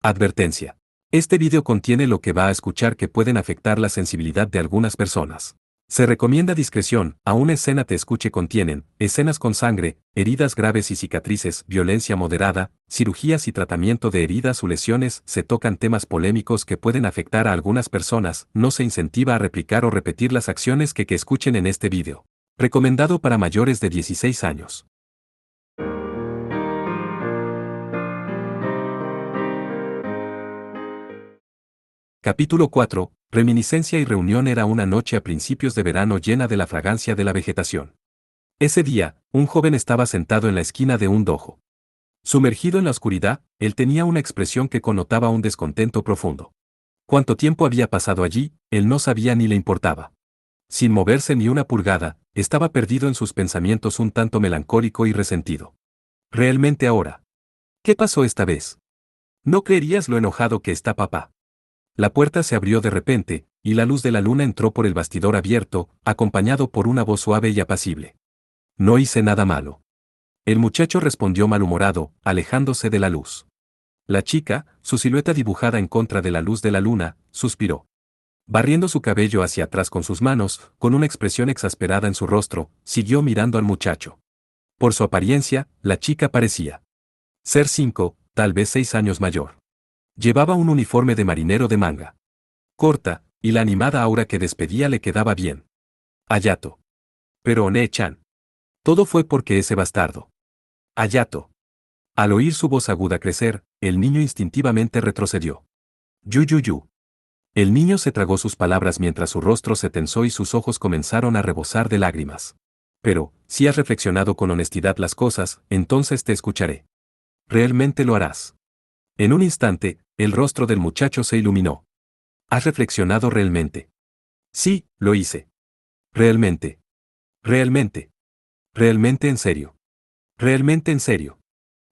Advertencia. Este video contiene lo que va a escuchar que pueden afectar la sensibilidad de algunas personas. Se recomienda discreción, aún escena te escuche contienen, escenas con sangre, heridas graves y cicatrices, violencia moderada, cirugías y tratamiento de heridas o lesiones, se tocan temas polémicos que pueden afectar a algunas personas, no se incentiva a replicar o repetir las acciones que escuchen en este video. Recomendado para mayores de 16 años. Capítulo 4. Reminiscencia y reunión. Era una noche a principios de verano llena de la fragancia de la vegetación. Ese día, un joven estaba sentado en la esquina de un dojo. Sumergido en la oscuridad, él tenía una expresión que connotaba un descontento profundo. Cuánto tiempo había pasado allí, él no sabía ni le importaba. Sin moverse ni una pulgada, estaba perdido en sus pensamientos, un tanto melancólico y resentido. ¿Realmente ahora? ¿Qué pasó esta vez? No creerías lo enojado que está papá. La puerta se abrió de repente, y la luz de la luna entró por el bastidor abierto, acompañado por una voz suave y apacible. No hice nada malo. El muchacho respondió malhumorado, alejándose de la luz. La chica, su silueta dibujada en contra de la luz de la luna, suspiró. Barriendo su cabello hacia atrás con sus manos, con una expresión exasperada en su rostro, siguió mirando al muchacho. Por su apariencia, la chica parecía ser 5, tal vez 6 años mayor. Llevaba un uniforme de marinero de manga corta, y la animada aura que despedía le quedaba bien. Hayato. Pero One-chan. Todo fue porque ese bastardo. Hayato. Al oír su voz aguda crecer, el niño instintivamente retrocedió. Yu. El niño se tragó sus palabras mientras su rostro se tensó y sus ojos comenzaron a rebosar de lágrimas. Pero, si has reflexionado con honestidad las cosas, entonces te escucharé. ¿Realmente lo harás? En un instante, el rostro del muchacho se iluminó. ¿Has reflexionado realmente? Sí, lo hice. Realmente. Realmente. Realmente en serio. Realmente en serio.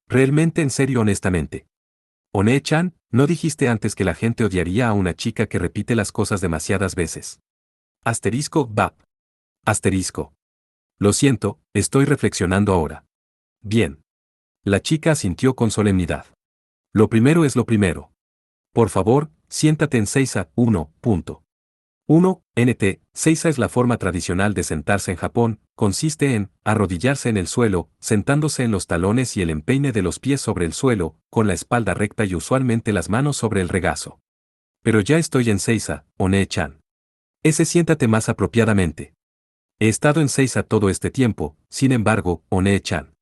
Realmente en serio honestamente. One-chan, ¿no dijiste antes que la gente odiaría a una chica que repite las cosas demasiadas veces? Bap. Lo siento, estoy reflexionando ahora. Bien. La chica asintió con solemnidad. Lo primero es lo primero. Por favor, siéntate en Seiza. 1.1. NT. Seiza es la forma tradicional de sentarse en Japón, consiste en arrodillarse en el suelo, sentándose en los talones y el empeine de los pies sobre el suelo, con la espalda recta y usualmente las manos sobre el regazo. Pero ya estoy en Seiza, One-chan. Ese siéntate más apropiadamente. He estado en Seiza todo este tiempo, sin embargo, One-chan.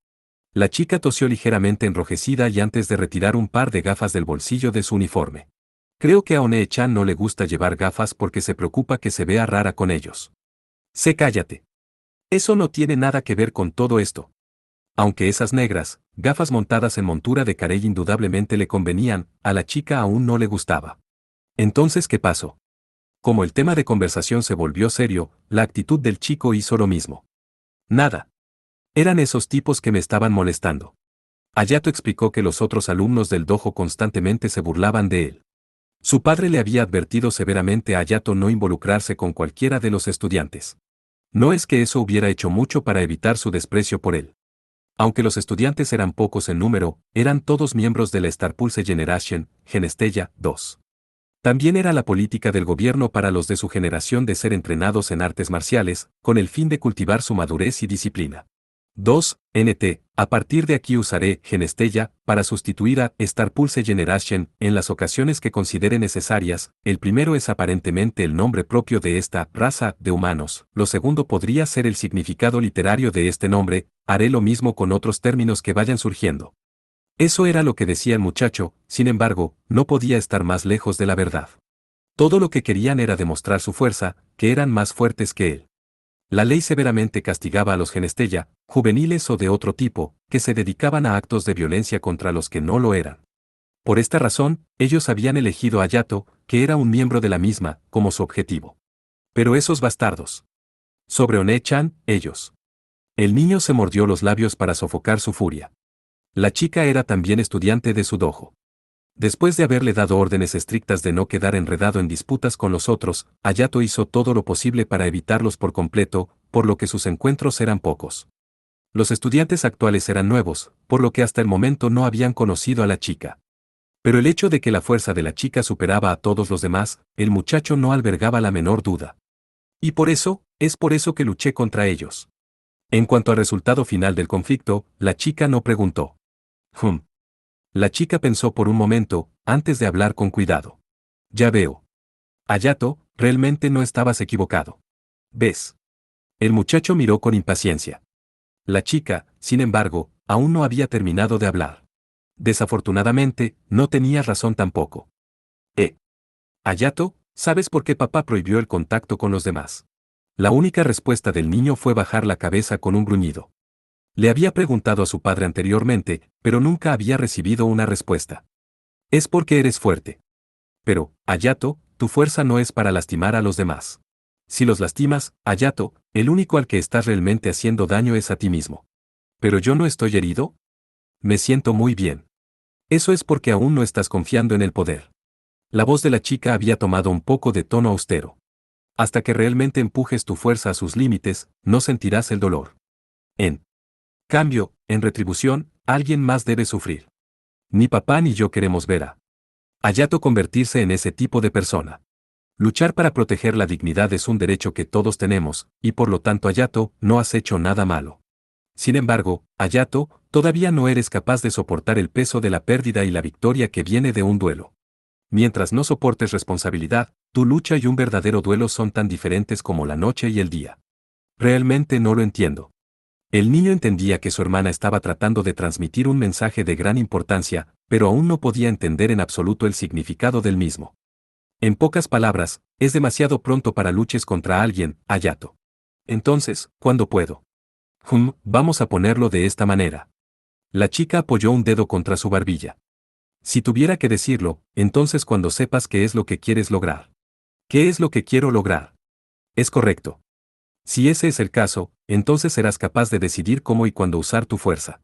La chica tosió ligeramente enrojecida y antes de retirar un par de gafas del bolsillo de su uniforme. Creo que a One-chan no le gusta llevar gafas porque se preocupa que se vea rara con ellos. Cállate. Eso no tiene nada que ver con todo esto. Aunque esas negras, gafas montadas en montura de carey indudablemente le convenían, a la chica aún no le gustaba. Entonces, ¿qué pasó? Como el tema de conversación se volvió serio, la actitud del chico hizo lo mismo. Nada. Eran esos tipos que me estaban molestando. Hayato explicó que los otros alumnos del dojo constantemente se burlaban de él. Su padre le había advertido severamente a Hayato no involucrarse con cualquiera de los estudiantes. No es que eso hubiera hecho mucho para evitar su desprecio por él. Aunque los estudiantes eran pocos en número, eran todos miembros de la Star Pulse Generation, Genestella 2. También era la política del gobierno para los de su generación de ser entrenados en artes marciales, con el fin de cultivar su madurez y disciplina. 2. NT. A partir de aquí usaré Genestella para sustituir a Star Pulse Generation en las ocasiones que considere necesarias. El primero es aparentemente el nombre propio de esta raza de humanos. Lo segundo podría ser el significado literario de este nombre. Haré lo mismo con otros términos que vayan surgiendo. Eso era lo que decía el muchacho, sin embargo, no podía estar más lejos de la verdad. Todo lo que querían era demostrar su fuerza, que eran más fuertes que él. La ley severamente castigaba a los Genestella, juveniles o de otro tipo, que se dedicaban a actos de violencia contra los que no lo eran. Por esta razón, ellos habían elegido a Hayato, que era un miembro de la misma, como su objetivo. Pero esos bastardos. Sobre One-chan, ellos. El niño se mordió los labios para sofocar su furia. La chica era también estudiante de su dojo. Después de haberle dado órdenes estrictas de no quedar enredado en disputas con los otros, Hayato hizo todo lo posible para evitarlos por completo, por lo que sus encuentros eran pocos. Los estudiantes actuales eran nuevos, por lo que hasta el momento no habían conocido a la chica. Pero el hecho de que la fuerza de la chica superaba a todos los demás, el muchacho no albergaba la menor duda. Y es por eso que luché contra ellos. En cuanto al resultado final del conflicto, la chica no preguntó. La chica pensó por un momento, antes de hablar con cuidado. Ya veo. Hayato, realmente no estabas equivocado. ¿Ves? El muchacho miró con impaciencia. La chica, sin embargo, aún no había terminado de hablar. Desafortunadamente, no tenía razón tampoco. Hayato, ¿sabes por qué papá prohibió el contacto con los demás? La única respuesta del niño fue bajar la cabeza con un gruñido. Le había preguntado a su padre anteriormente, pero nunca había recibido una respuesta. Es porque eres fuerte. Pero, Hayato, tu fuerza no es para lastimar a los demás. Si los lastimas, Hayato, el único al que estás realmente haciendo daño es a ti mismo. ¿Pero yo no estoy herido? Me siento muy bien. Eso es porque aún no estás confiando en el poder. La voz de la chica había tomado un poco de tono austero. Hasta que realmente empujes tu fuerza a sus límites, no sentirás el dolor. En cambio, en retribución, alguien más debe sufrir. Ni papá ni yo queremos ver a Hayato convertirse en ese tipo de persona. Luchar para proteger la dignidad es un derecho que todos tenemos, y por lo tanto Hayato, no has hecho nada malo. Sin embargo, Hayato, todavía no eres capaz de soportar el peso de la pérdida y la victoria que viene de un duelo. Mientras no soportes responsabilidad, tu lucha y un verdadero duelo son tan diferentes como la noche y el día. Realmente no lo entiendo. El niño entendía que su hermana estaba tratando de transmitir un mensaje de gran importancia, pero aún no podía entender en absoluto el significado del mismo. En pocas palabras, es demasiado pronto para luches contra alguien, Hayato. Entonces, ¿cuándo puedo? Vamos a ponerlo de esta manera. La chica apoyó un dedo contra su barbilla. Si tuviera que decirlo, entonces cuando sepas qué es lo que quieres lograr. ¿Qué es lo que quiero lograr? Es correcto. Si ese es el caso, entonces serás capaz de decidir cómo y cuándo usar tu fuerza.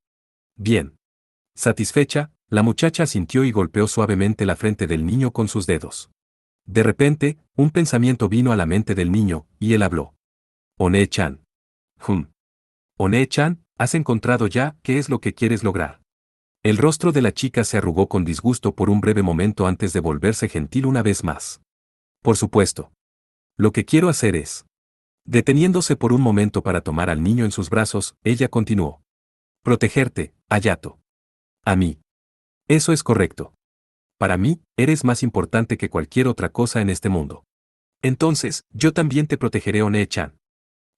Bien. Satisfecha, la muchacha asintió y golpeó suavemente la frente del niño con sus dedos. De repente, un pensamiento vino a la mente del niño, y él habló. One-chan. One-chan, ¿has encontrado ya qué es lo que quieres lograr? El rostro de la chica se arrugó con disgusto por un breve momento antes de volverse gentil una vez más. Por supuesto. Lo que quiero hacer es... Deteniéndose por un momento para tomar al niño en sus brazos, ella continuó. Protegerte, Hayato. A mí. Eso es correcto. Para mí, eres más importante que cualquier otra cosa en este mundo. Entonces, yo también te protegeré, One-chan.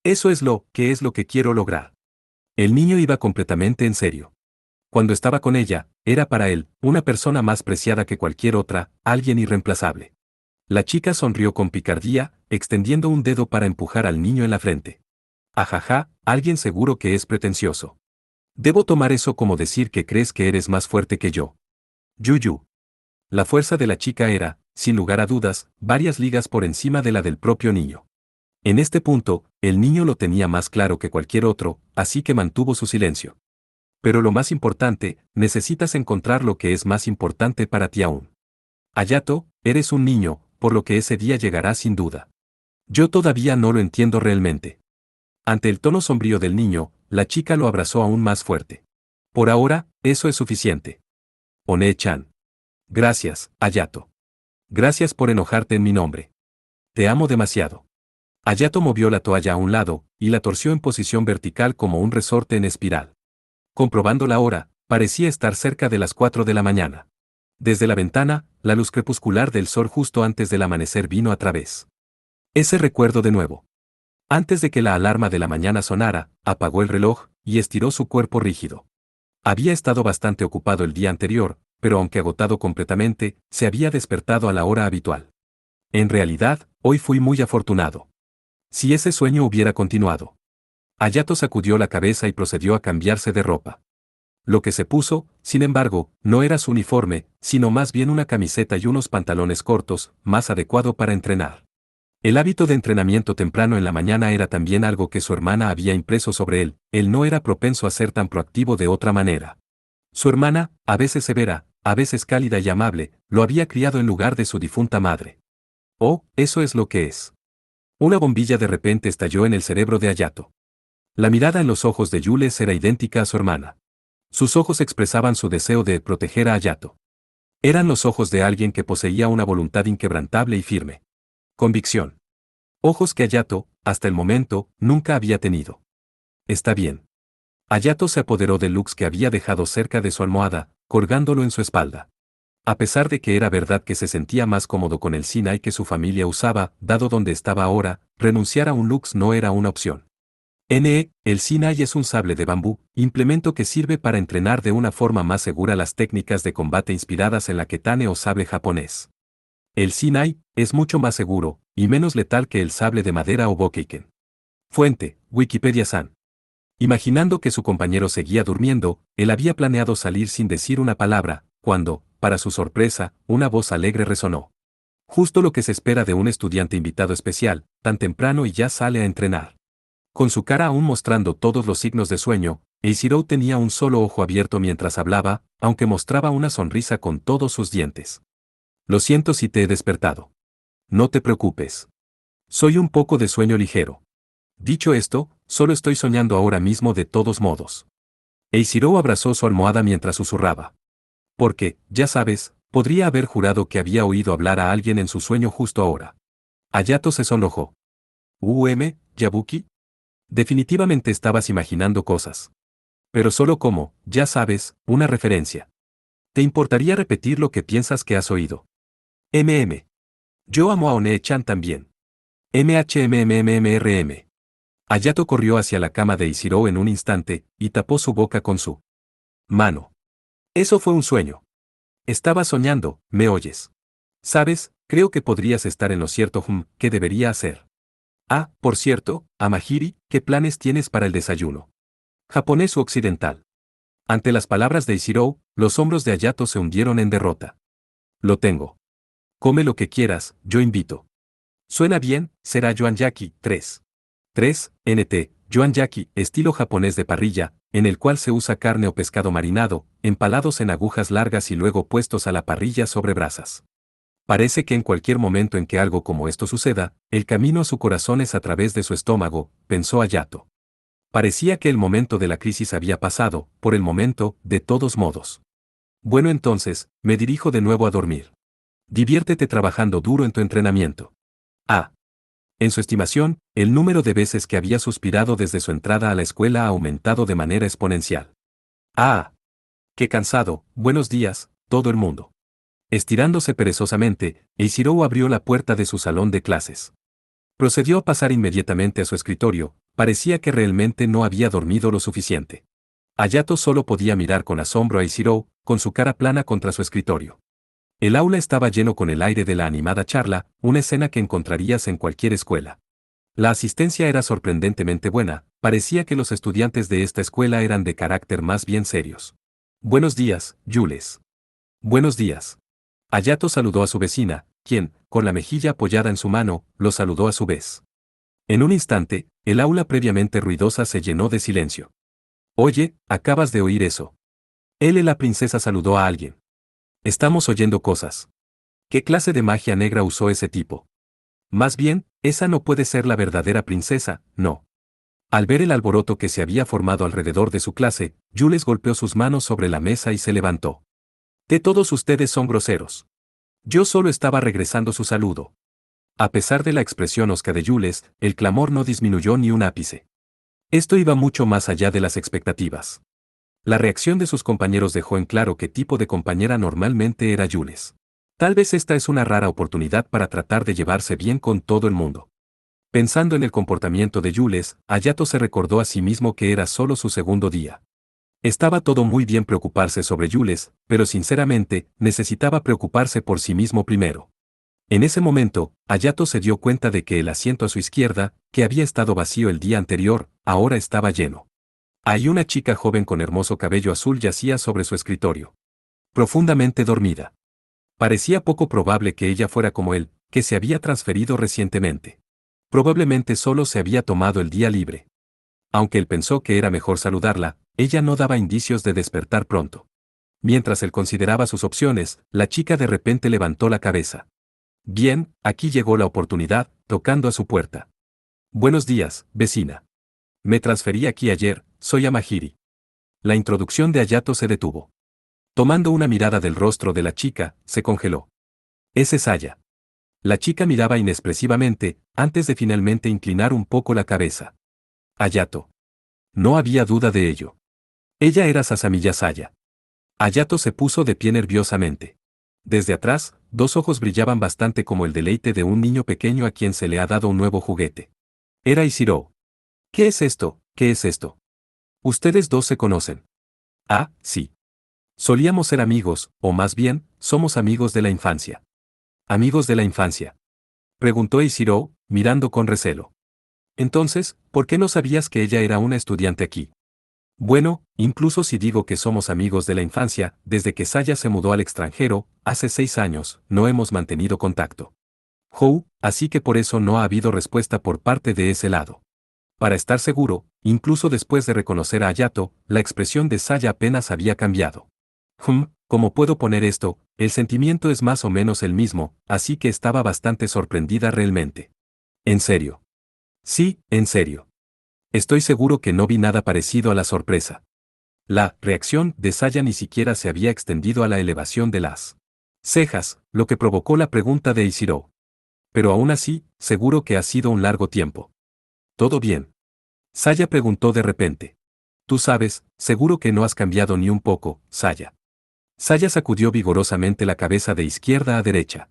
Eso es lo que quiero lograr. El niño iba completamente en serio. Cuando estaba con ella, era para él, una persona más preciada que cualquier otra, alguien irreemplazable. La chica sonrió con picardía, extendiendo un dedo para empujar al niño en la frente. Ajaja, alguien seguro que es pretencioso. Debo tomar eso como decir que crees que eres más fuerte que yo. Yuyu. La fuerza de la chica era, sin lugar a dudas, varias ligas por encima de la del propio niño. En este punto, el niño lo tenía más claro que cualquier otro, así que mantuvo su silencio. Pero lo más importante, necesitas encontrar lo que es más importante para ti aún. Hayato, eres un niño, por lo que ese día llegará sin duda. Yo todavía no lo entiendo realmente. Ante el tono sombrío del niño, la chica lo abrazó aún más fuerte. Por ahora, eso es suficiente. One-chan. Gracias, Hayato. Gracias por enojarte en mi nombre. Te amo demasiado. Hayato movió la toalla a un lado, y la torció en posición vertical como un resorte en espiral. Comprobando la hora, parecía estar cerca de las 4 de la mañana. Desde la ventana, la luz crepuscular del sol justo antes del amanecer vino a través. Ese recuerdo de nuevo. Antes de que la alarma de la mañana sonara, apagó el reloj, y estiró su cuerpo rígido. Había estado bastante ocupado el día anterior, pero aunque agotado completamente, se había despertado a la hora habitual. En realidad, hoy fui muy afortunado. Si ese sueño hubiera continuado. Hayato sacudió la cabeza y procedió a cambiarse de ropa. Lo que se puso, sin embargo, no era su uniforme, sino más bien una camiseta y unos pantalones cortos, más adecuado para entrenar. El hábito de entrenamiento temprano en la mañana era también algo que su hermana había impreso sobre él no era propenso a ser tan proactivo de otra manera. Su hermana, a veces severa, a veces cálida y amable, lo había criado en lugar de su difunta madre. Oh, eso es lo que es. Una bombilla de repente estalló en el cerebro de Hayato. La mirada en los ojos de Jules era idéntica a su hermana. Sus ojos expresaban su deseo de proteger a Hayato. Eran los ojos de alguien que poseía una voluntad inquebrantable y firme. Convicción. Ojos que Hayato, hasta el momento, nunca había tenido. Está bien. Hayato se apoderó del Lux que había dejado cerca de su almohada, colgándolo en su espalda. A pesar de que era verdad que se sentía más cómodo con el Sinai que su familia usaba, dado donde estaba ahora, renunciar a un Lux no era una opción. El Sinai es un sable de bambú, implemento que sirve para entrenar de una forma más segura las técnicas de combate inspiradas en la katana o sable japonés. El Sinai es mucho más seguro y menos letal que el sable de madera o Bokeiken. Fuente: Wikipedia-san. Imaginando que su compañero seguía durmiendo, él había planeado salir sin decir una palabra, cuando, para su sorpresa, una voz alegre resonó. Justo lo que se espera de un estudiante invitado especial, tan temprano y ya sale a entrenar. Con su cara aún mostrando todos los signos de sueño, Eiichiro tenía un solo ojo abierto mientras hablaba, aunque mostraba una sonrisa con todos sus dientes. Lo siento si te he despertado. No te preocupes. Soy un poco de sueño ligero. Dicho esto, solo estoy soñando ahora mismo de todos modos. Eiichiro abrazó su almohada mientras susurraba. Porque, ya sabes, podría haber jurado que había oído hablar a alguien en su sueño justo ahora. Hayato se sonrojó. ¿Yabuki? Definitivamente estabas imaginando cosas. Pero solo como, ya sabes, una referencia. ¿Te importaría repetir lo que piensas que has oído? Yo amo a One-chan también. MHMMMRM. Hayato corrió hacia la cama de Eiichiro en un instante, y tapó su boca con su mano. Eso fue un sueño. Estaba soñando, ¿me oyes? Sabes, creo que podrías estar en lo cierto. ¿Qué debería hacer? Ah, por cierto, Amahiri, ¿qué planes tienes para el desayuno? ¿Japonés u occidental? Ante las palabras de Eiichiro, los hombros de Hayato se hundieron en derrota. Lo tengo. Come lo que quieras, yo invito. Suena bien, será Yoanyaki 3. 3. NT, Yoanyaki, estilo japonés de parrilla, en el cual se usa carne o pescado marinado, empalados en agujas largas y luego puestos a la parrilla sobre brasas. Parece que en cualquier momento en que algo como esto suceda, el camino a su corazón es a través de su estómago, pensó Hayato. Parecía que el momento de la crisis había pasado, por el momento, de todos modos. Bueno, entonces, me dirijo de nuevo a dormir. Diviértete trabajando duro en tu entrenamiento. Ah. En su estimación, el número de veces que había suspirado desde su entrada a la escuela ha aumentado de manera exponencial. Ah. Qué cansado, buenos días, todo el mundo. Estirándose perezosamente, Eiichiro abrió la puerta de su salón de clases. Procedió a pasar inmediatamente a su escritorio, parecía que realmente no había dormido lo suficiente. Hayato solo podía mirar con asombro a Eiichiro, con su cara plana contra su escritorio. El aula estaba lleno con el aire de la animada charla, una escena que encontrarías en cualquier escuela. La asistencia era sorprendentemente buena, parecía que los estudiantes de esta escuela eran de carácter más bien serios. Buenos días, Jules. Buenos días. Hayato saludó a su vecina, quien, con la mejilla apoyada en su mano, lo saludó a su vez. En un instante, el aula previamente ruidosa se llenó de silencio. Oye, ¿acabas de oír eso? La princesa saludó a alguien. Estamos oyendo cosas. ¿Qué clase de magia negra usó ese tipo? Más bien, esa no puede ser la verdadera princesa, no. Al ver el alboroto que se había formado alrededor de su clase, Jules golpeó sus manos sobre la mesa y se levantó. Todos ustedes son groseros. Yo solo estaba regresando su saludo. A pesar de la expresión hosca de Jules, el clamor no disminuyó ni un ápice. Esto iba mucho más allá de las expectativas. La reacción de sus compañeros dejó en claro qué tipo de compañera normalmente era Jules. Tal vez esta es una rara oportunidad para tratar de llevarse bien con todo el mundo. Pensando en el comportamiento de Jules, Hayato se recordó a sí mismo que era solo su segundo día. Estaba todo muy bien preocuparse sobre Jules, pero sinceramente, necesitaba preocuparse por sí mismo primero. En ese momento, Hayato se dio cuenta de que el asiento a su izquierda, que había estado vacío el día anterior, ahora estaba lleno. Ahí una chica joven con hermoso cabello azul yacía sobre su escritorio. Profundamente dormida. Parecía poco probable que ella fuera como él, que se había transferido recientemente. Probablemente solo se había tomado el día libre. Aunque él pensó que era mejor saludarla, ella no daba indicios de despertar pronto. Mientras él consideraba sus opciones, la chica de repente levantó la cabeza. Bien, aquí llegó la oportunidad, tocando a su puerta. Buenos días, vecina. Me transferí aquí ayer, soy Amahiri. La introducción de Hayato se detuvo. Tomando una mirada del rostro de la chica, se congeló. Ese es Saya. La chica miraba inexpresivamente, antes de finalmente inclinar un poco la cabeza. Hayato. No había duda de ello. Ella era Sasamiya Saya. Hayato se puso de pie nerviosamente. Desde atrás, dos ojos brillaban bastante como el deleite de un niño pequeño a quien se le ha dado un nuevo juguete. Era Ishiro. ¿Qué es esto? ¿Qué es esto? Ustedes dos se conocen. Ah, sí. Solíamos ser amigos, o más bien, somos amigos de la infancia. ¿Amigos de la infancia? Preguntó Ishiro, mirando con recelo. Entonces, ¿por qué no sabías que ella era una estudiante aquí? Bueno, incluso si digo que somos amigos de la infancia, desde que Saya se mudó al extranjero, hace 6 años, no hemos mantenido contacto. Así que por eso no ha habido respuesta por parte de ese lado. Para estar seguro, incluso después de reconocer a Hayato, la expresión de Saya apenas había cambiado. ¿Cómo puedo poner esto? El sentimiento es más o menos el mismo, así que estaba bastante sorprendida realmente. ¿En serio? Sí, en serio. Estoy seguro que no vi nada parecido a la sorpresa. La reacción de Saya ni siquiera se había extendido a la elevación de las cejas, lo que provocó la pregunta de Ishiro. Pero aún así, seguro que ha sido un largo tiempo. ¿Todo bien? Saya preguntó de repente. Tú sabes, seguro que no has cambiado ni un poco, Saya. Saya sacudió vigorosamente la cabeza de izquierda a derecha.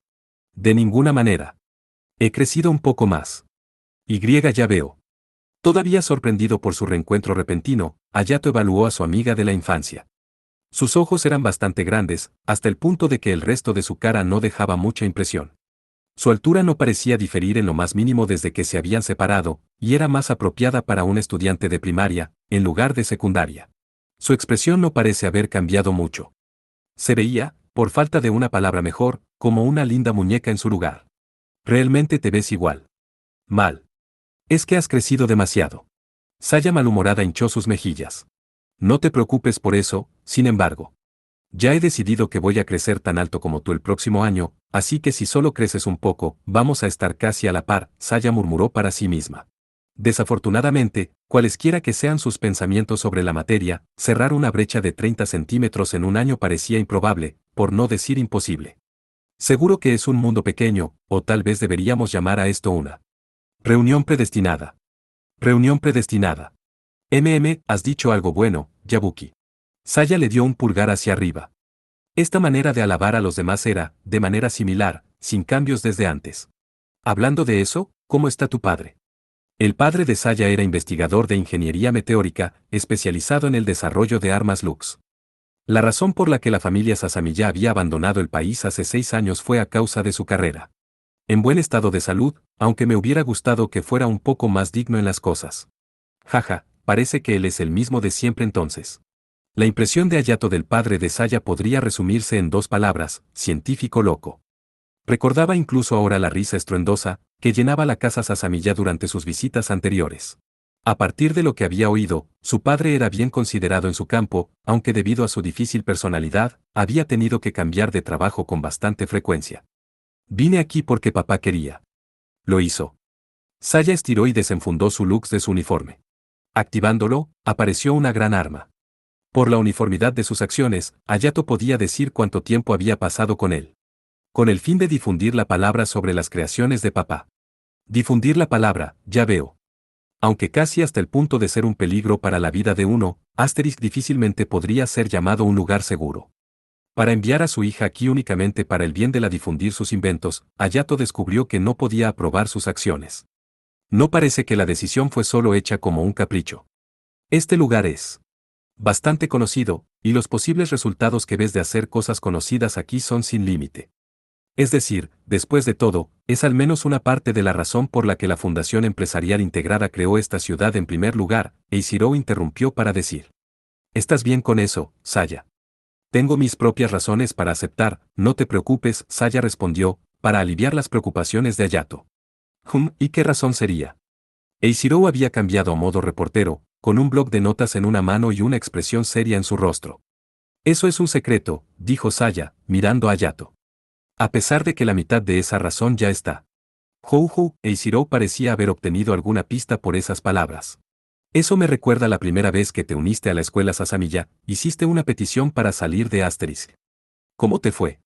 De ninguna manera. He crecido un poco más. Ya veo. Todavía sorprendido por su reencuentro repentino, Hayato evaluó a su amiga de la infancia. Sus ojos eran bastante grandes, hasta el punto de que el resto de su cara no dejaba mucha impresión. Su altura no parecía diferir en lo más mínimo desde que se habían separado, y era más apropiada para un estudiante de primaria, en lugar de secundaria. Su expresión no parece haber cambiado mucho. Se veía, por falta de una palabra mejor, como una linda muñeca en su lugar. Realmente te ves igual. Mal. Es que has crecido demasiado. Saya malhumorada hinchó sus mejillas. No te preocupes por eso, sin embargo. Ya he decidido que voy a crecer tan alto como tú el próximo año, así que si solo creces un poco, vamos a estar casi a la par, Saya murmuró para sí misma. Desafortunadamente, cualesquiera que sean sus pensamientos sobre la materia, cerrar una brecha de 30 centímetros en un año parecía improbable, por no decir imposible. Seguro que es un mundo pequeño, o tal vez deberíamos llamar a esto una reunión predestinada. Reunión predestinada. ¿Has dicho algo bueno, Yabuki? Saya le dio un pulgar hacia arriba. Esta manera de alabar a los demás era, de manera similar, sin cambios desde antes. Hablando de eso, ¿cómo está tu padre? El padre de Saya era investigador de ingeniería meteórica, especializado en el desarrollo de armas Lux. La razón por la que la familia Sasamiya había abandonado el país hace 6 años fue a causa de su carrera. En buen estado de salud, aunque me hubiera gustado que fuera un poco más digno en las cosas. Jaja, parece que él es el mismo de siempre entonces. La impresión de Hayato del padre de Saya podría resumirse en 2 palabras, científico loco. Recordaba incluso ahora la risa estruendosa, que llenaba la casa Sasamiya durante sus visitas anteriores. A partir de lo que había oído, su padre era bien considerado en su campo, aunque debido a su difícil personalidad, había tenido que cambiar de trabajo con bastante frecuencia. Vine aquí porque papá quería. Lo hizo. Saya estiró y desenfundó su lux de su uniforme. Activándolo, apareció una gran arma. Por la uniformidad de sus acciones, Hayato podía decir cuánto tiempo había pasado con él. Con el fin de difundir la palabra sobre las creaciones de papá. Difundir la palabra, ya veo. Aunque casi hasta el punto de ser un peligro para la vida de uno, Asterix difícilmente podría ser llamado un lugar seguro. Para enviar a su hija aquí únicamente para el bien de la difundir sus inventos, Hayato descubrió que no podía aprobar sus acciones. No parece que la decisión fue solo hecha como un capricho. Este lugar es bastante conocido, y los posibles resultados que ves de hacer cosas conocidas aquí son sin límite. Es decir, después de todo, es al menos una parte de la razón por la que la Fundación Empresarial Integrada creó esta ciudad en primer lugar, Eiichiro interrumpió para decir. ¿Estás bien con eso, Saya? Tengo mis propias razones para aceptar, no te preocupes, Saya respondió, para aliviar las preocupaciones de Hayato. ¿Y qué razón sería? Eiichiro había cambiado a modo reportero, con un bloc de notas en una mano y una expresión seria en su rostro. Eso es un secreto, dijo Saya, mirando a Hayato. A pesar de que la mitad de esa razón ya está. Eiichiro parecía haber obtenido alguna pista por esas palabras. Eso me recuerda la primera vez que te uniste a la escuela Sasamiya, hiciste una petición para salir de Asterisk. ¿Cómo te fue?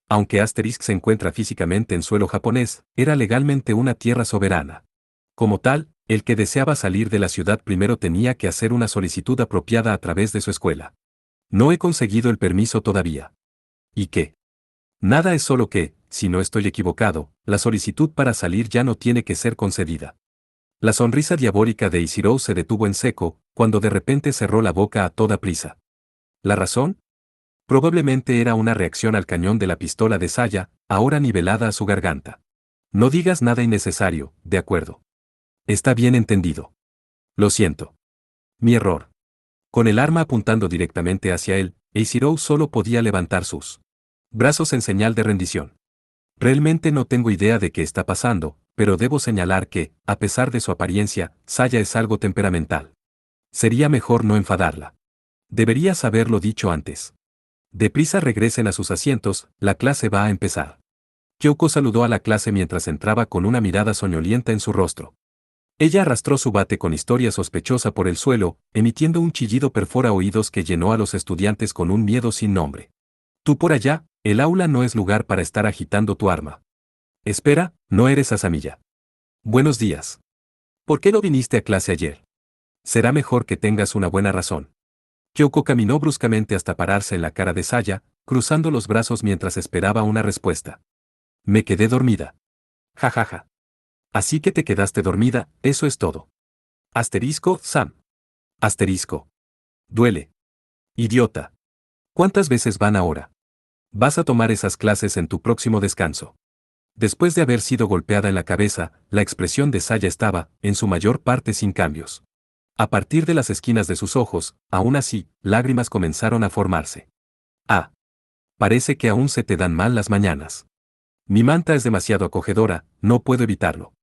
Aunque Asterisk se encuentra físicamente en suelo japonés, era legalmente una tierra soberana. Como tal, el que deseaba salir de la ciudad primero tenía que hacer una solicitud apropiada a través de su escuela. No he conseguido el permiso todavía. ¿Y qué? Nada, es solo que, si no estoy equivocado, la solicitud para salir ya no tiene que ser concedida. La sonrisa diabólica de Ichirou se detuvo en seco, cuando de repente cerró la boca a toda prisa. ¿La razón? Probablemente era una reacción al cañón de la pistola de Saya, ahora nivelada a su garganta. No digas nada innecesario, ¿de acuerdo? Está bien entendido. Lo siento. Mi error. Con el arma apuntando directamente hacia él, Ichirou solo podía levantar sus brazos en señal de rendición. Realmente no tengo idea de qué está pasando, pero debo señalar que, a pesar de su apariencia, Saya es algo temperamental. Sería mejor no enfadarla. Deberías haberlo dicho antes. Deprisa regresen a sus asientos, la clase va a empezar. Kyoko saludó a la clase mientras entraba con una mirada soñolienta en su rostro. Ella arrastró su bate con historia sospechosa por el suelo, emitiendo un chillido perfora oídos que llenó a los estudiantes con un miedo sin nombre. Tú por allá, el aula no es lugar para estar agitando tu arma. Espera, no eres Sasamiya. Buenos días. ¿Por qué no viniste a clase ayer? Será mejor que tengas una buena razón. Kyoko caminó bruscamente hasta pararse en la cara de Saya, cruzando los brazos mientras esperaba una respuesta. Me quedé dormida. Jajaja. Así que te quedaste dormida, eso es todo. Asterisco, Sam. Asterisco. Duele. Idiota. ¿Cuántas veces van ahora? Vas a tomar esas clases en tu próximo descanso. Después de haber sido golpeada en la cabeza, la expresión de Saya estaba, en su mayor parte, sin cambios. A partir de las esquinas de sus ojos, aún así, lágrimas comenzaron a formarse. Ah. Parece que aún se te dan mal las mañanas. Mi manta es demasiado acogedora, no puedo evitarlo.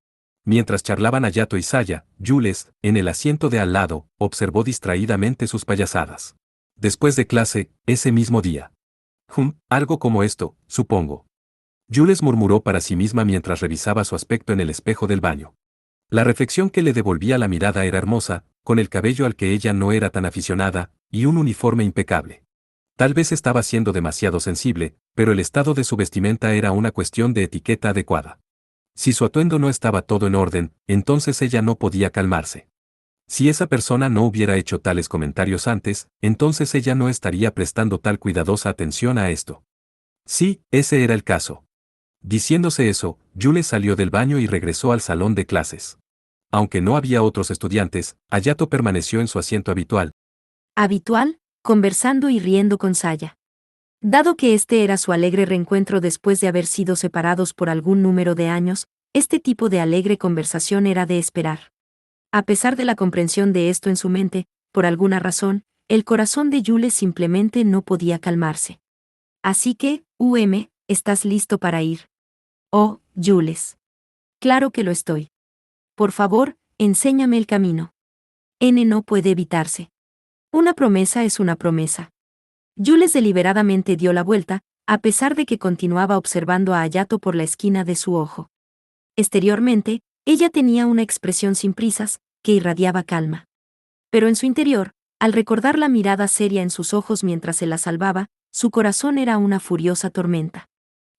Mientras charlaban Hayato y Saya, Jules, en el asiento de al lado, observó distraídamente sus payasadas. Después de clase, ese mismo día. Algo como esto, supongo. Jules murmuró para sí misma mientras revisaba su aspecto en el espejo del baño. La reflexión que le devolvía la mirada era hermosa, con el cabello al que ella no era tan aficionada, y un uniforme impecable. Tal vez estaba siendo demasiado sensible, pero el estado de su vestimenta era una cuestión de etiqueta adecuada. Si su atuendo no estaba todo en orden, entonces ella no podía calmarse. Si esa persona no hubiera hecho tales comentarios antes, entonces ella no estaría prestando tal cuidadosa atención a esto. Sí, ese era el caso. Diciéndose eso, Jules salió del baño y regresó al salón de clases. Aunque no había otros estudiantes, Hayato permaneció en su asiento habitual. Habitual, conversando y riendo con Saya. Dado que este era su alegre reencuentro después de haber sido separados por algún número de años, este tipo de alegre conversación era de esperar. A pesar de la comprensión de esto en su mente, por alguna razón, el corazón de Jules simplemente no podía calmarse. Así que, ¿estás listo para ir? Oh, Jules. Claro que lo estoy. Por favor, enséñame el camino. No puede evitarse. Una promesa es una promesa. Jules deliberadamente dio la vuelta, a pesar de que continuaba observando a Hayato por la esquina de su ojo. Exteriormente, ella tenía una expresión sin prisas, que irradiaba calma. Pero en su interior, al recordar la mirada seria en sus ojos mientras se la salvaba, su corazón era una furiosa tormenta.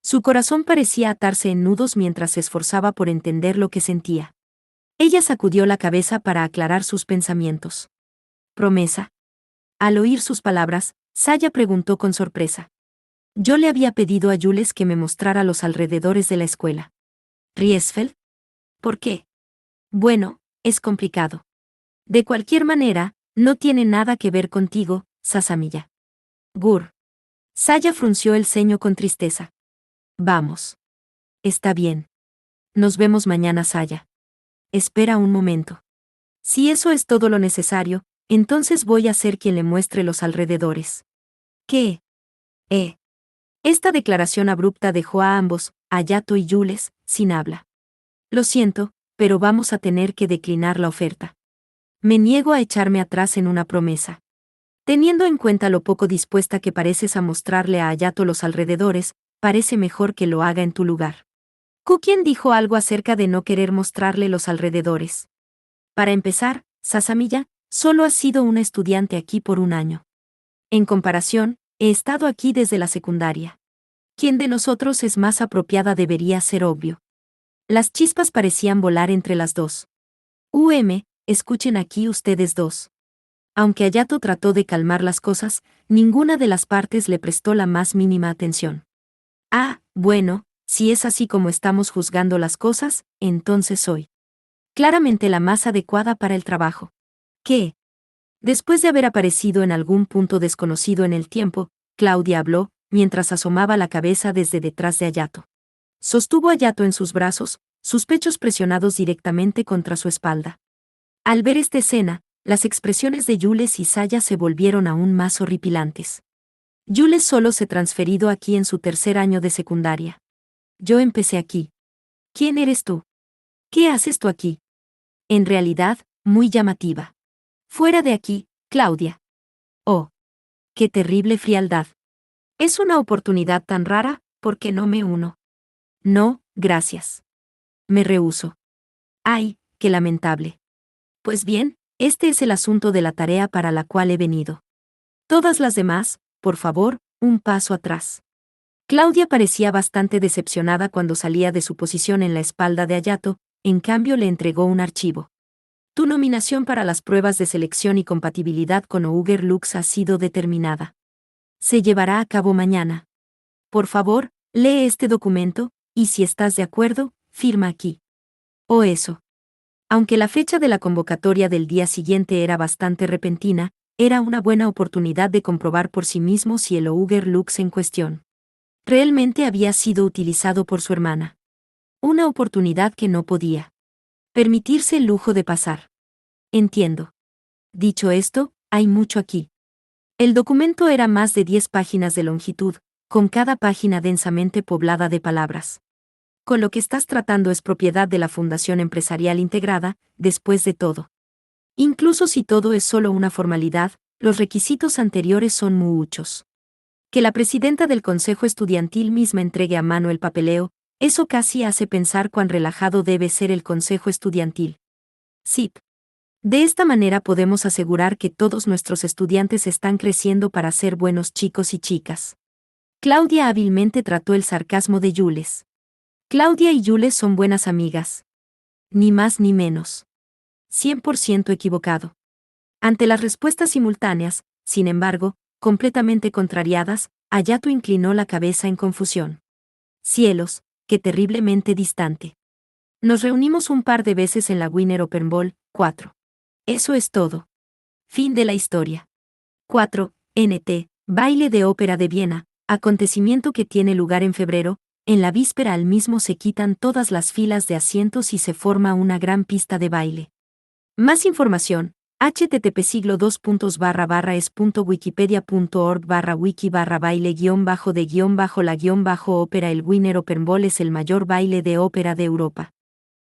Su corazón parecía atarse en nudos mientras se esforzaba por entender lo que sentía. Ella sacudió la cabeza para aclarar sus pensamientos. ¿Promesa? Al oír sus palabras, Saya preguntó con sorpresa. Yo le había pedido a Jules que me mostrara los alrededores de la escuela. ¿Riesfeld? ¿Por qué? Bueno, es complicado. De cualquier manera, no tiene nada que ver contigo, Sasamiya. Gur. Saya frunció el ceño con tristeza. Vamos. Está bien. Nos vemos mañana, Saya. Espera un momento. Si eso es todo lo necesario, entonces voy a ser quien le muestre los alrededores. ¿Qué? Esta declaración abrupta dejó a ambos, Hayato y Jules, sin habla. Lo siento, pero vamos a tener que declinar la oferta. Me niego a echarme atrás en una promesa. Teniendo en cuenta lo poco dispuesta que pareces a mostrarle a Hayato los alrededores, parece mejor que lo haga en tu lugar. Kukien dijo algo acerca de no querer mostrarle los alrededores. Para empezar, Sasamiya, solo has sido una estudiante aquí por un año. En comparación, he estado aquí desde la secundaria. ¿Quién de nosotros es más apropiada debería ser obvio? Las chispas parecían volar entre las dos. Escuchen aquí ustedes dos. Aunque Hayato trató de calmar las cosas, ninguna de las partes le prestó la más mínima atención. Bueno, si es así como estamos juzgando las cosas, entonces soy claramente la más adecuada para el trabajo. ¿Qué? Después de haber aparecido en algún punto desconocido en el tiempo, Claudia habló, mientras asomaba la cabeza desde detrás de Hayato. Sostuvo a Hayato en sus brazos, sus pechos presionados directamente contra su espalda. Al ver esta escena, las expresiones de Jules y Saya se volvieron aún más horripilantes. Jules solo se transferido aquí en su tercer año de secundaria. Yo empecé aquí. ¿Quién eres tú? ¿Qué haces tú aquí? En realidad, muy llamativa. Fuera de aquí, Claudia. Oh. Qué terrible frialdad. Es una oportunidad tan rara, ¿por qué no me uno? No, gracias. Me rehúso. Ay, qué lamentable. Pues bien, este es el asunto de la tarea para la cual he venido. Todas las demás, por favor, un paso atrás. Claudia parecía bastante decepcionada cuando salía de su posición en la espalda de Hayato, en cambio le entregó un archivo. Tu nominación para las pruebas de selección y compatibilidad con Ouger Lux ha sido determinada. Se llevará a cabo mañana. Por favor, lee este documento, y si estás de acuerdo, firma aquí. O eso. Aunque la fecha de la convocatoria del día siguiente era bastante repentina, era una buena oportunidad de comprobar por sí mismo si el Ouger Lux en cuestión realmente había sido utilizado por su hermana. Una oportunidad que no podía permitirse el lujo de pasar. Entiendo. Dicho esto, hay mucho aquí. El documento era más de 10 páginas de longitud, con cada página densamente poblada de palabras. Con lo que estás tratando es propiedad de la Fundación Empresarial Integrada, después de todo. Incluso si todo es solo una formalidad, los requisitos anteriores son muchos. Que la presidenta del Consejo Estudiantil misma entregue a mano el papeleo, eso casi hace pensar cuán relajado debe ser el Consejo Estudiantil. Sí. De esta manera podemos asegurar que todos nuestros estudiantes están creciendo para ser buenos chicos y chicas. Claudia hábilmente trató el sarcasmo de Jules. Claudia y Jules son buenas amigas. Ni más ni menos. 100% equivocado. Ante las respuestas simultáneas, sin embargo, completamente contrariadas, Hayato inclinó la cabeza en confusión. Cielos, qué terriblemente distante. Nos reunimos un par de veces en la Winter Open Ball, 4. Eso es todo. Fin de la historia. 4. NT, Baile de Ópera de Viena, acontecimiento que tiene lugar en febrero. En la víspera al mismo se quitan todas las filas de asientos y se forma una gran pista de baile. Más información, http://es.wikipedia.org/wiki/baile-de-ópera. El Winter Open Ball es el mayor baile de ópera de Europa.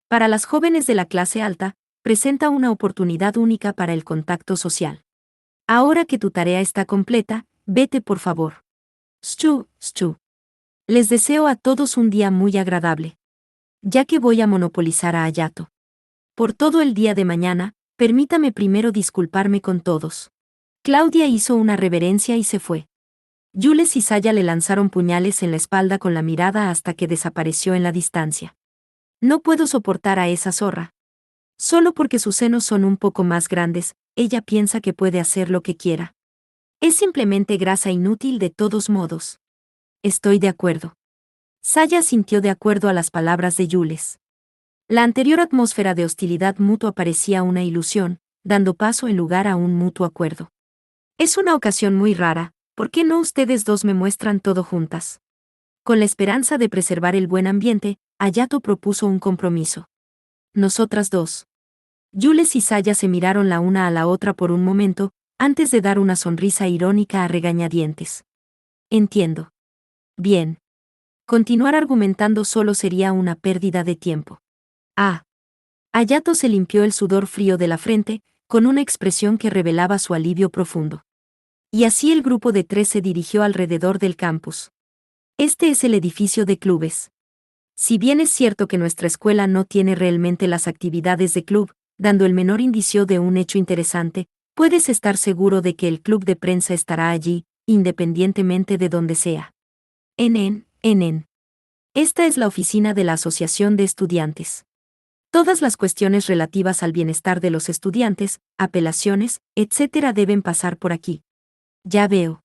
Para las jóvenes de la clase alta, presenta una oportunidad única para el contacto social. Ahora que tu tarea está completa, vete por favor. Stu. Les deseo a todos un día muy agradable. Ya que voy a monopolizar a Hayato por todo el día de mañana, permítame primero disculparme con todos. Claudia hizo una reverencia y se fue. Jules y Saya le lanzaron puñales en la espalda con la mirada hasta que desapareció en la distancia. No puedo soportar a esa zorra. Solo porque sus senos son un poco más grandes, ella piensa que puede hacer lo que quiera. Es simplemente grasa inútil de todos modos. Estoy de acuerdo. Saya sintió de acuerdo a las palabras de Jules. La anterior atmósfera de hostilidad mutua parecía una ilusión, dando paso en lugar a un mutuo acuerdo. Es una ocasión muy rara, ¿por qué no ustedes dos me muestran todo juntas? Con la esperanza de preservar el buen ambiente, Hayato propuso un compromiso. Nosotras dos. Jules y Saya se miraron la una a la otra por un momento, antes de dar una sonrisa irónica a regañadientes. Entiendo. Bien. Continuar argumentando solo sería una pérdida de tiempo. Hayato se limpió el sudor frío de la frente, con una expresión que revelaba su alivio profundo. Y así el grupo de 3 se dirigió alrededor del campus. Este es el edificio de clubes. Si bien es cierto que nuestra escuela no tiene realmente las actividades de club, dando el menor indicio de un hecho interesante, puedes estar seguro de que el club de prensa estará allí, independientemente de donde sea. NN. Esta es la oficina de la Asociación de Estudiantes. Todas las cuestiones relativas al bienestar de los estudiantes, apelaciones, etc. deben pasar por aquí. Ya veo.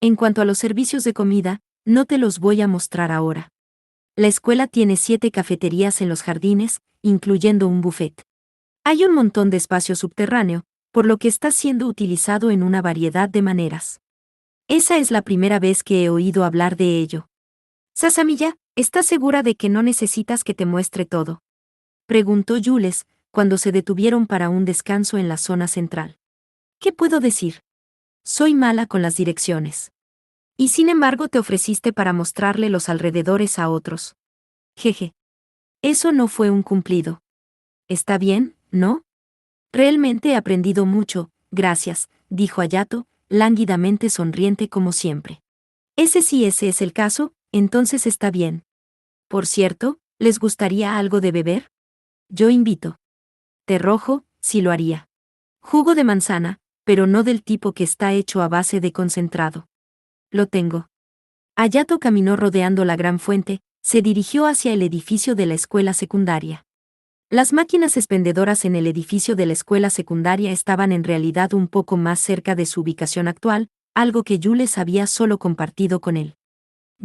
En cuanto a los servicios de comida, no te los voy a mostrar ahora. La escuela tiene 7 cafeterías en los jardines, incluyendo un buffet. Hay un montón de espacio subterráneo, por lo que está siendo utilizado en una variedad de maneras. Esa es la primera vez que he oído hablar de ello. Sasamiya, ¿estás segura de que no necesitas que te muestre todo?, preguntó Jules, cuando se detuvieron para un descanso en la zona central. ¿Qué puedo decir? Soy mala con las direcciones. Y sin embargo te ofreciste para mostrarle los alrededores a otros. Jeje. Eso no fue un cumplido. Está bien, ¿no? Realmente he aprendido mucho, gracias, dijo Hayato, lánguidamente sonriente como siempre. Ese es el caso, entonces está bien. Por cierto, ¿les gustaría algo de beber? Yo invito. Té rojo, sí lo haría. Jugo de manzana, pero no del tipo que está hecho a base de concentrado. Lo tengo. Hayato caminó rodeando la gran fuente, se dirigió hacia el edificio de la escuela secundaria. Las máquinas expendedoras en el edificio de la escuela secundaria estaban en realidad un poco más cerca de su ubicación actual, algo que Jules había solo compartido con él.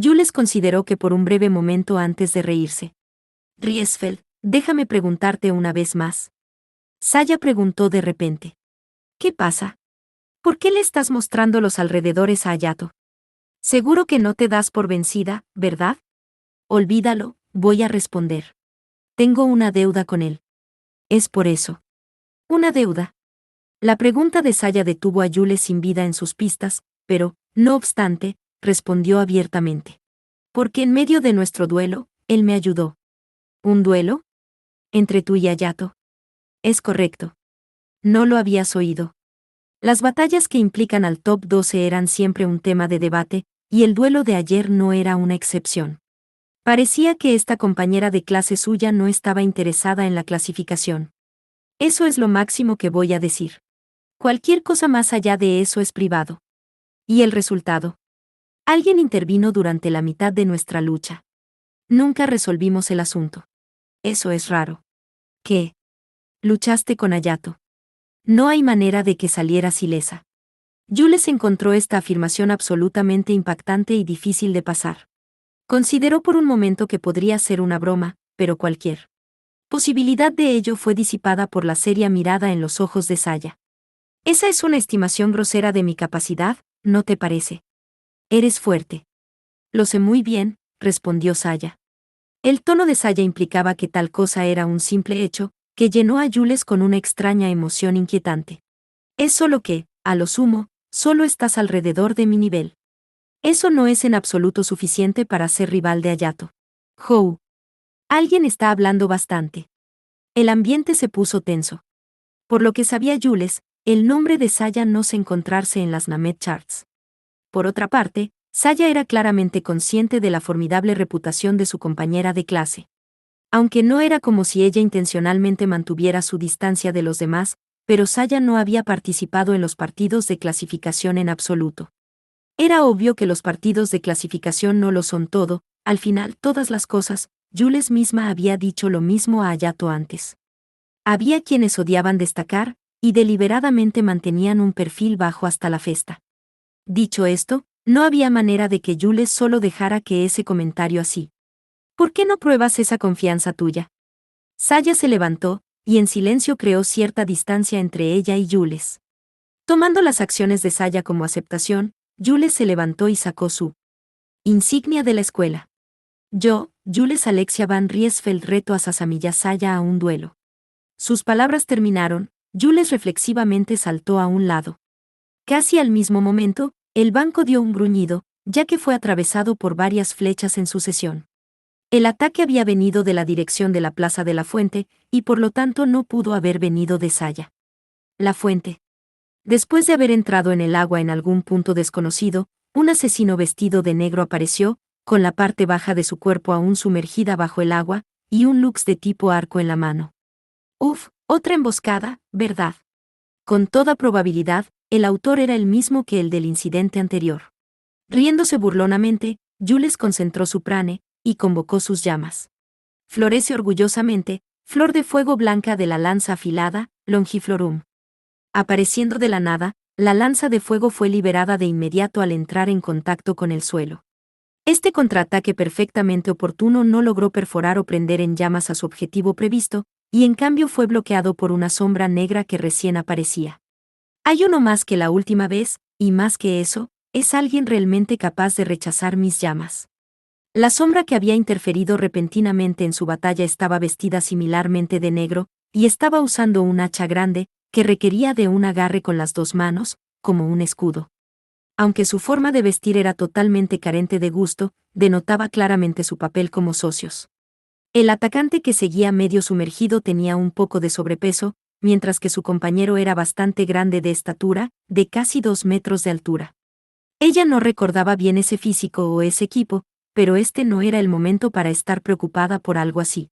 Jules consideró que por un breve momento antes de reírse. Riesfeld, déjame preguntarte una vez más. Saya preguntó de repente. ¿Qué pasa? ¿Por qué le estás mostrando los alrededores a Hayato? Seguro que no te das por vencida, ¿verdad? Olvídalo, voy a responder. Tengo una deuda con él. Es por eso. ¿Una deuda? La pregunta de Saya detuvo a Jules sin vida en sus pistas, pero, no obstante, respondió abiertamente. Porque en medio de nuestro duelo, él me ayudó. ¿Un duelo? ¿Entre tú y Hayato? Es correcto. No lo habías oído. Las batallas que implican al top 12 eran siempre un tema de debate, y el duelo de ayer no era una excepción. Parecía que esta compañera de clase suya no estaba interesada en la clasificación. Eso es lo máximo que voy a decir. Cualquier cosa más allá de eso es privado. ¿Y el resultado? Alguien intervino durante la mitad de nuestra lucha. Nunca resolvimos el asunto. Eso es raro. ¿Qué? Luchaste con Hayato. No hay manera de que salieras ilesa. Jules encontró esta afirmación absolutamente impactante y difícil de pasar. Consideró por un momento que podría ser una broma, pero cualquier posibilidad de ello fue disipada por la seria mirada en los ojos de Saya. Esa es una estimación grosera de mi capacidad, ¿no te parece? Eres fuerte. Lo sé muy bien, respondió Saya. El tono de Saya implicaba que tal cosa era un simple hecho, que llenó a Jules con una extraña emoción inquietante. Es solo que, a lo sumo, solo estás alrededor de mi nivel. Eso no es en absoluto suficiente para ser rival de Hayato. Hou. Alguien está hablando bastante. El ambiente se puso tenso. Por lo que sabía Jules, el nombre de Saya no se encontrarse en las Named Charts. Por otra parte, Saya era claramente consciente de la formidable reputación de su compañera de clase. Aunque no era como si ella intencionalmente mantuviera su distancia de los demás, pero Saya no había participado en los partidos de clasificación en absoluto. Era obvio que los partidos de clasificación no lo son todo, al final todas las cosas, Jules misma había dicho lo mismo a Hayato antes. Había quienes odiaban destacar, y deliberadamente mantenían un perfil bajo hasta la festa. Dicho esto, no había manera de que Jules solo dejara que ese comentario así. ¿Por qué no pruebas esa confianza tuya? Saya se levantó, y en silencio creó cierta distancia entre ella y Jules. Tomando las acciones de Saya como aceptación, Jules se levantó y sacó su insignia de la escuela. Yo, Jules Alexia Van Riesfeld, reto a Sasamiya Saya a un duelo. Sus palabras terminaron, Jules reflexivamente saltó a un lado. Casi al mismo momento, el banco dio un gruñido, ya que fue atravesado por varias flechas en sucesión. El ataque había venido de la dirección de la Plaza de la Fuente, y por lo tanto no pudo haber venido de Saya. La fuente. Después de haber entrado en el agua en algún punto desconocido, un asesino vestido de negro apareció, con la parte baja de su cuerpo aún sumergida bajo el agua, y un lux de tipo arco en la mano. Uf, Otra emboscada, ¿verdad? Con toda probabilidad, el autor era el mismo que el del incidente anterior. Riéndose burlonamente, Jules concentró su prane y convocó sus llamas. Florece orgullosamente, flor de fuego blanca de la lanza afilada, longiflorum. Apareciendo de la nada, la lanza de fuego fue liberada de inmediato al entrar en contacto con el suelo. Este contraataque perfectamente oportuno no logró perforar o prender en llamas a su objetivo previsto, y en cambio fue bloqueado por una sombra negra que recién aparecía. Hay uno más que la última vez, y más que eso, es alguien realmente capaz de rechazar mis llamas. La sombra que había interferido repentinamente en su batalla estaba vestida similarmente de negro, y estaba usando un hacha grande, que requería de un agarre con las dos manos, como un escudo. Aunque su forma de vestir era totalmente carente de gusto, denotaba claramente su papel como socios. El atacante que seguía medio sumergido tenía un poco de sobrepeso, mientras que su compañero era bastante grande de estatura, de casi 2 metros de altura. Ella no recordaba bien ese físico o ese equipo, pero este no era el momento para estar preocupada por algo así.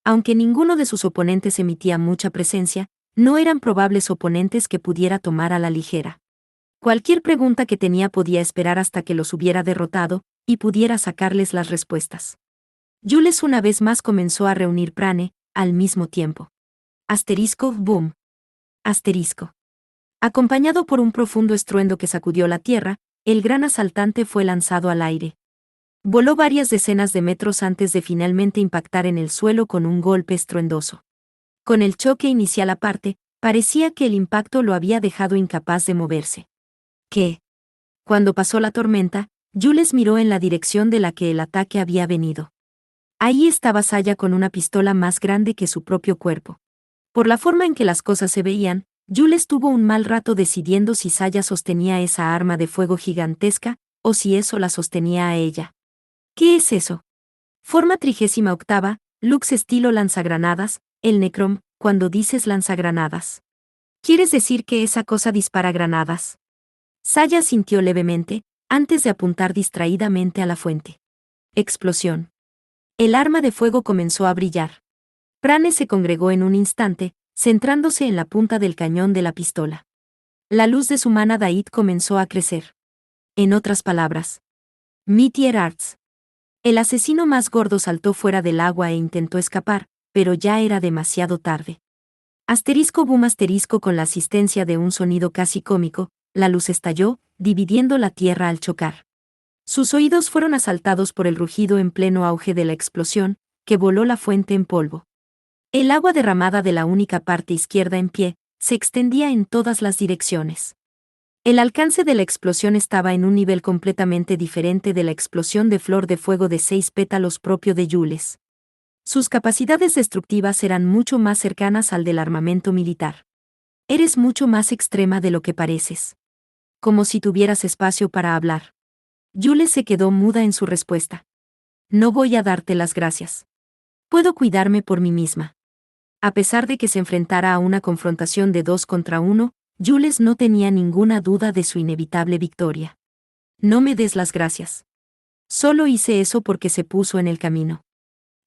Aunque ninguno de sus oponentes emitía mucha presencia, no eran probables oponentes que pudiera tomar a la ligera. Cualquier pregunta que tenía podía esperar hasta que los hubiera derrotado, y pudiera sacarles las respuestas. Jules una vez más comenzó a reunir prane, al mismo tiempo. Asterisco, boom. Asterisco. Acompañado por un profundo estruendo que sacudió la tierra, el gran asaltante fue lanzado al aire. Voló varias decenas de metros antes de finalmente impactar en el suelo con un golpe estruendoso. Con el choque inicial aparte, parecía que el impacto lo había dejado incapaz de moverse. ¿Qué? Cuando pasó la tormenta, Jules miró en la dirección de la que el ataque había venido. Ahí estaba Saya con una pistola más grande que su propio cuerpo. Por la forma en que las cosas se veían, Jules tuvo un mal rato decidiendo si Saya sostenía esa arma de fuego gigantesca, o si eso la sostenía a ella. ¿Qué es eso? Forma 38ª, Lux estilo lanzagranadas, el Necrom, cuando dices lanzagranadas. ¿Quieres decir que esa cosa dispara granadas? Saya sintió levemente, antes de apuntar distraídamente a la fuente. Explosión. El arma de fuego comenzó a brillar. Prane se congregó en un instante, centrándose en la punta del cañón de la pistola. La luz de su mana Daid comenzó a crecer. En otras palabras, Meteor Arts. El asesino más gordo saltó fuera del agua e intentó escapar, pero ya era demasiado tarde. Asterisco boom asterisco con la asistencia de un sonido casi cómico, la luz estalló, dividiendo la tierra al chocar. Sus oídos fueron asaltados por el rugido en pleno auge de la explosión, que voló la fuente en polvo. El agua derramada de la única parte izquierda en pie, se extendía en todas las direcciones. El alcance de la explosión estaba en un nivel completamente diferente de la explosión de flor de fuego de 6 pétalos propio de Jules. Sus capacidades destructivas eran mucho más cercanas al del armamento militar. Eres mucho más extrema de lo que pareces. Como si tuvieras espacio para hablar. Jules se quedó muda en su respuesta. No voy a darte las gracias. Puedo cuidarme por mí misma. A pesar de que se enfrentara a una confrontación de 2 contra 1, Jules no tenía ninguna duda de su inevitable victoria. No me des las gracias. Solo hice eso porque se puso en el camino.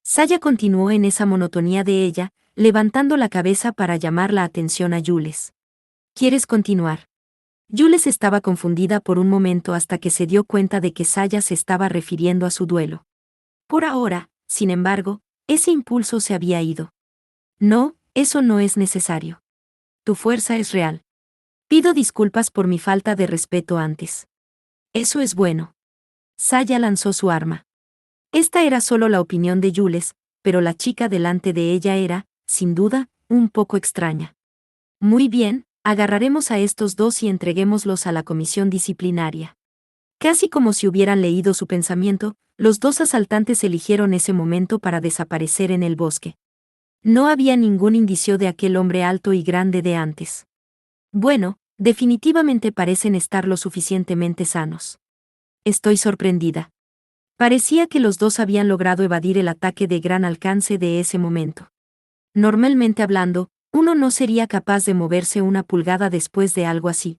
Saya continuó en esa monotonía de ella, levantando la cabeza para llamar la atención a Jules. ¿Quieres continuar? Jules estaba confundida por un momento hasta que se dio cuenta de que Saya se estaba refiriendo a su duelo. Por ahora, sin embargo, ese impulso se había ido. No, eso no es necesario. Tu fuerza es real. Pido disculpas por mi falta de respeto antes. Eso es bueno. Saya lanzó su arma. Esta era solo la opinión de Jules, pero la chica delante de ella era, sin duda, un poco extraña. Muy bien, agarraremos a estos dos y entreguémoslos a la comisión disciplinaria. Casi como si hubieran leído su pensamiento, los dos asaltantes eligieron ese momento para desaparecer en el bosque. No había ningún indicio de aquel hombre alto y grande de antes. Bueno, definitivamente parecen estar lo suficientemente sanos. Estoy sorprendida. Parecía que los dos habían logrado evadir el ataque de gran alcance de ese momento. Normalmente hablando, uno no sería capaz de moverse una pulgada después de algo así.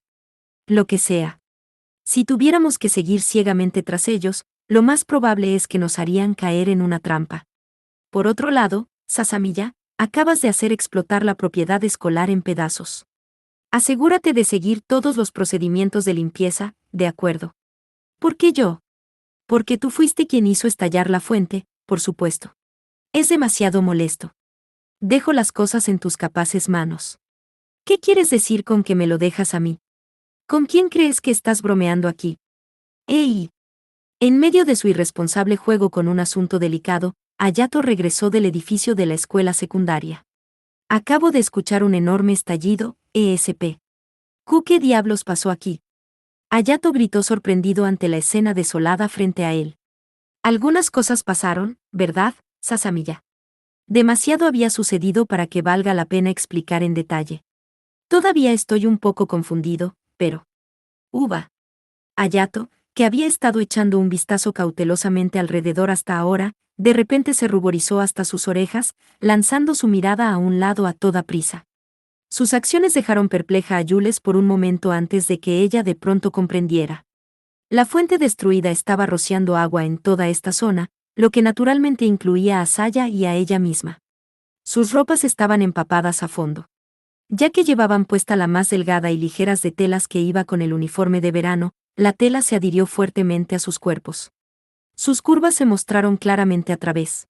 Lo que sea. Si tuviéramos que seguir ciegamente tras ellos, lo más probable es que nos harían caer en una trampa. Por otro lado, Sasamiya, acabas de hacer explotar la propiedad escolar en pedazos. Asegúrate de seguir todos los procedimientos de limpieza, ¿de acuerdo? ¿Por qué yo? Porque tú fuiste quien hizo estallar la fuente, por supuesto. Es demasiado molesto. Dejo las cosas en tus capaces manos. ¿Qué quieres decir con que me lo dejas a mí? ¿Con quién crees que estás bromeando aquí? ¡Ey! En medio de su irresponsable juego con un asunto delicado, Hayato regresó del edificio de la escuela secundaria. Acabo de escuchar un enorme estallido, ESP. ¿Qué diablos pasó aquí? Hayato gritó sorprendido ante la escena desolada frente a él. Algunas cosas pasaron, ¿verdad, Sasamiya? Demasiado había sucedido para que valga la pena explicar en detalle. Todavía estoy un poco confundido, pero... Uva. Hayato, que había estado echando un vistazo cautelosamente alrededor hasta ahora, de repente se ruborizó hasta sus orejas, lanzando su mirada a un lado a toda prisa. Sus acciones dejaron perpleja a Jules por un momento antes de que ella de pronto comprendiera. La fuente destruida estaba rociando agua en toda esta zona, lo que naturalmente incluía a Saya y a ella misma. Sus ropas estaban empapadas a fondo. Ya que llevaban puesta la más delgada y ligeras de telas que iba con el uniforme de verano, la tela se adhirió fuertemente a sus cuerpos. Sus curvas se mostraron claramente a través.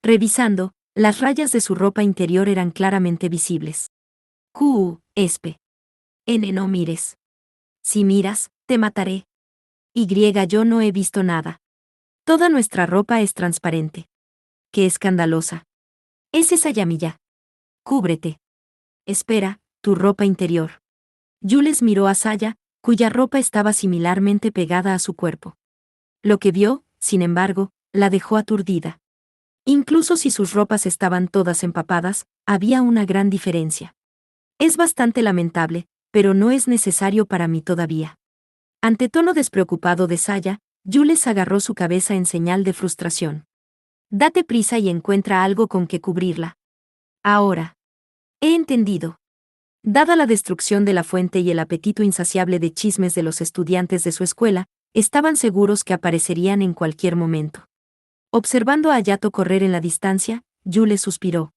Revisando, las rayas de su ropa interior eran claramente visibles. Espe. No mires. Si miras, te mataré. Yo no he visto nada. Toda nuestra ropa es transparente. ¡Qué escandalosa! Es esa Yamiya. Cúbrete. Espera, tu ropa interior. Jules miró a Saya, cuya ropa estaba similarmente pegada a su cuerpo. Lo que vio, sin embargo, la dejó aturdida. Incluso si sus ropas estaban todas empapadas, había una gran diferencia. Es bastante lamentable, pero no es necesario para mí todavía. Ante tono despreocupado de Saya, Jules agarró su cabeza en señal de frustración. Date prisa y encuentra algo con que cubrirla. Ahora. He entendido. Dada la destrucción de la fuente y el apetito insaciable de chismes de los estudiantes de su escuela, estaban seguros que aparecerían en cualquier momento. Observando a Hayato correr en la distancia, Jules suspiró.